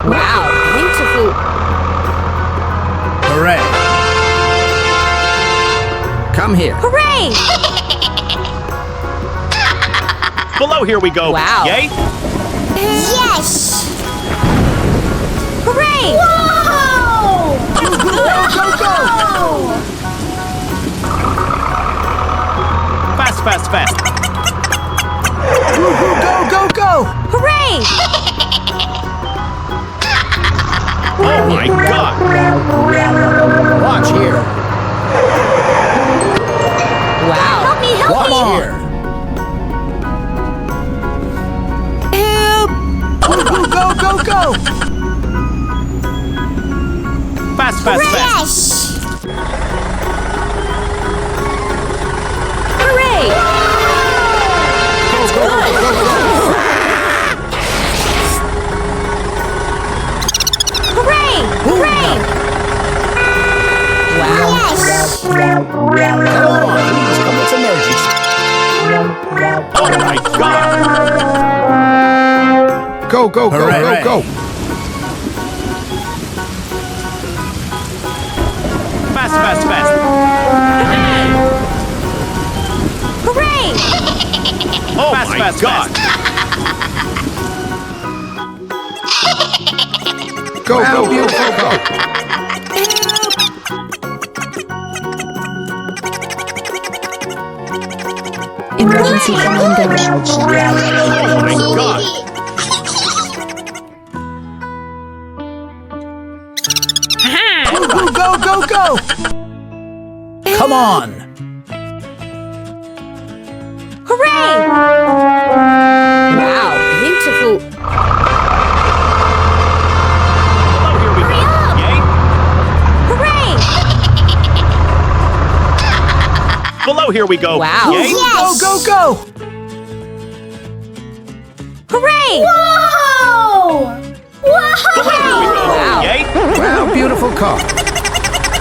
Wow, beautiful. Hooray! Come here. Hooray! Below here we go. Wow. Yay! Yes! Hooray! Whoa! Go! Fast, fast, fast. Go! Hooray! Oh my God! Watch here. Wow. Help me! Watch here. Go! Fast, fast, fast. Yes! Hooray! Go! Hooray! Hooray! Wow. Yes! Come on, please come with emergency. Oh my God! Go! Fast, fast, fast. Hooray! Oh my God! Go! Emergency commando. Oh my God! Go! Come on! Hooray! Wow, beautiful. Below here we go. Yay! Hooray! Below here we go. Wow. Yay! Yes! Go! Hooray! Whoa! Below here we go. Wow. Yay! Wow, beautiful car.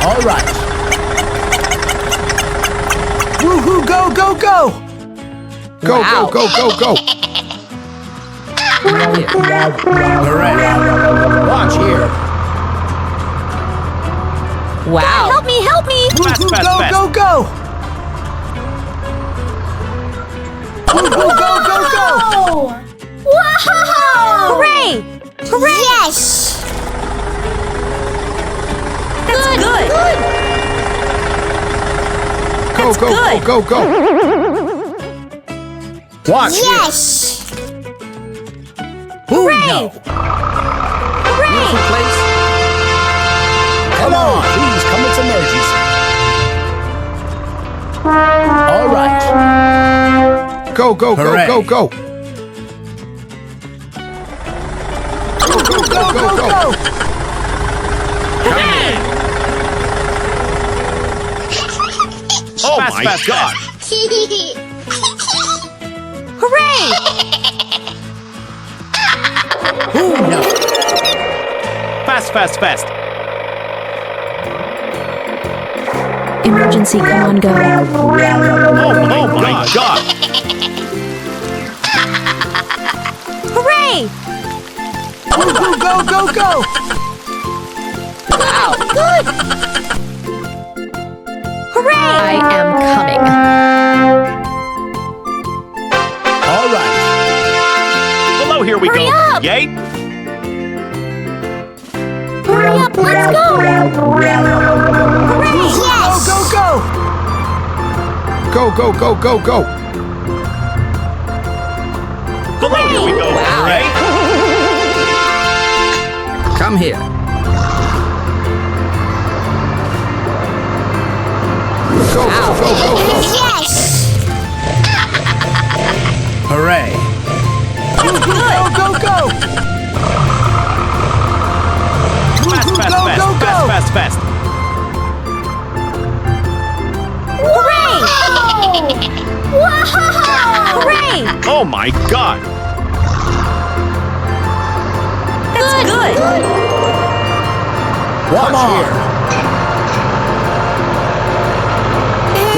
All right. Woohoo! Go! Wow. Go! Hooray! Watch here. Wow. Help me! Fast, fast, fast. Go! Go! Wow! Hooray! Hooray! Yes! That's good. Go! Watch here. Yes! Hooray! No. Hooray! Beautiful place. Come on, please come with emergency. All right. Go! Hooray. Go! Oh my God! Hooray! Ooh, no. Fast, fast, fast. Emergency command go. Oh my God! Hooray! Go! Wow. Good. Hooray! I am coming. All right. Below here we Hurry go. up. Yay! Hurry up, let's go. Hooray! Yes! Go! Below here we go. Wow. Yay! Come here. Go! Yes! Hooray! Go! Fast, fast, fast. Hooray! Wow! Hooray! Oh my God! That's good. Watch here.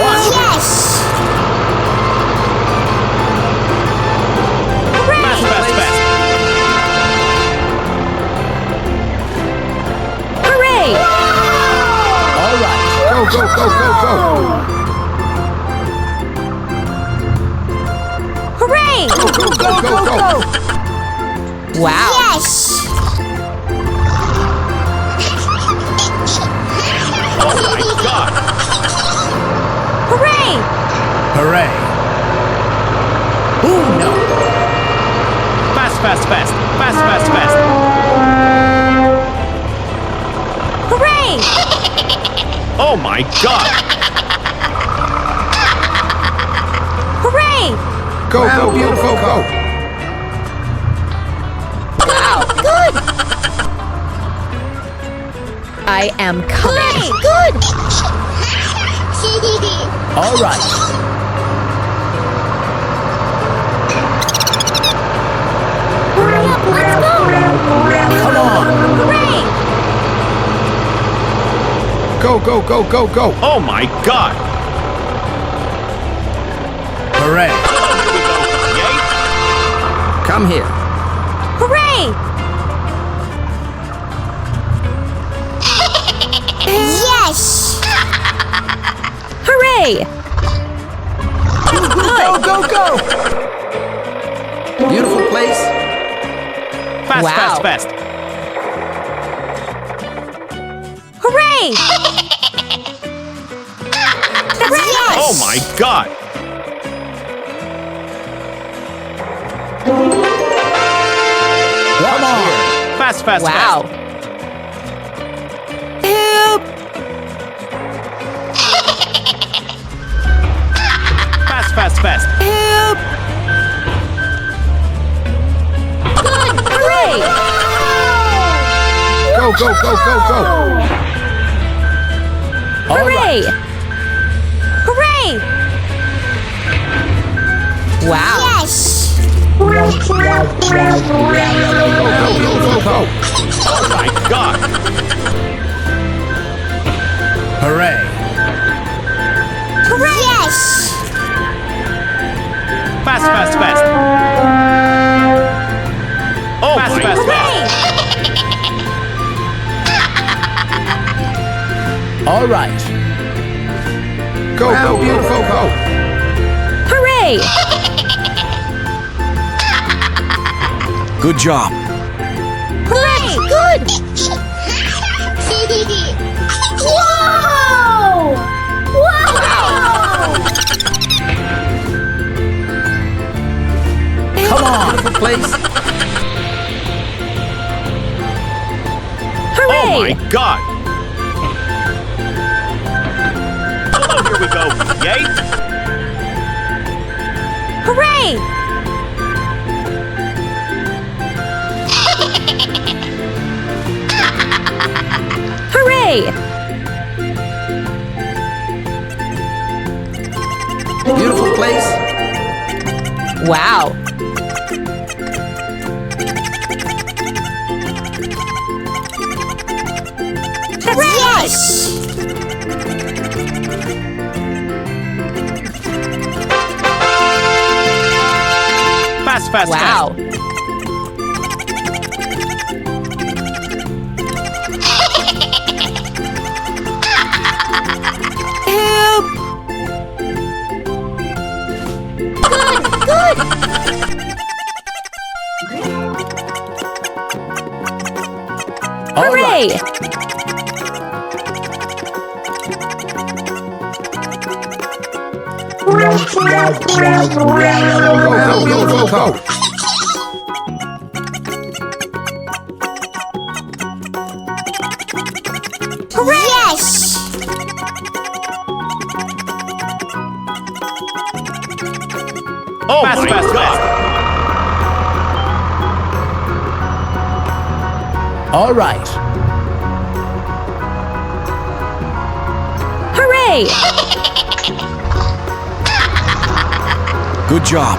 Watch. Yes! Fast, fast, fast. go, go, go, go. Hooray! Go, go, go, go, go. Wow! Yes! Oh my God! Hooray! Hooray. Ooh, no. Fast, fast, fast! Fast, fast, fast! Hooray! Oh my God! Hooray! Go, go, go, go, go. Wow! Good! I am coming. Good! All right. Hurry up, let's go! Come on. Hooray! Go, go, go, go, go. Oh my God! Hooray. Here we go! Yay! Come here. Hooray! Yes! Hooray! Go, go, go. Beautiful place. Fast, Wow. fast, fast! Hooray! Yes! Oh my God! Come on. Fast, fast, Wow! fast! Help! Fast, fast, fast! Help! Good! Hooray! Go, go, go, go, go. All Hooray! right. Hooray! Wow! Yes! Go, go, go, go, go. Oh my God! Hooray. Yes! Fast, fast, fast! Oh, fast, fast, Hooray! fast! All right. Go, go, go, go, go. Hooray! Good job. Hooray! Good! Whoa! Wow! Come on. Beautiful place. Oh Hooray! my God! Oh, here we go! Yay! Hooray! Hooray! Beautiful place. Wow! Yes! Fast, fast, Wow! fast! Help! Good! All Hooray! right. Go, go, go, go, go. Yes! Oh fast, my fast, God! All right. Hooray! Good job.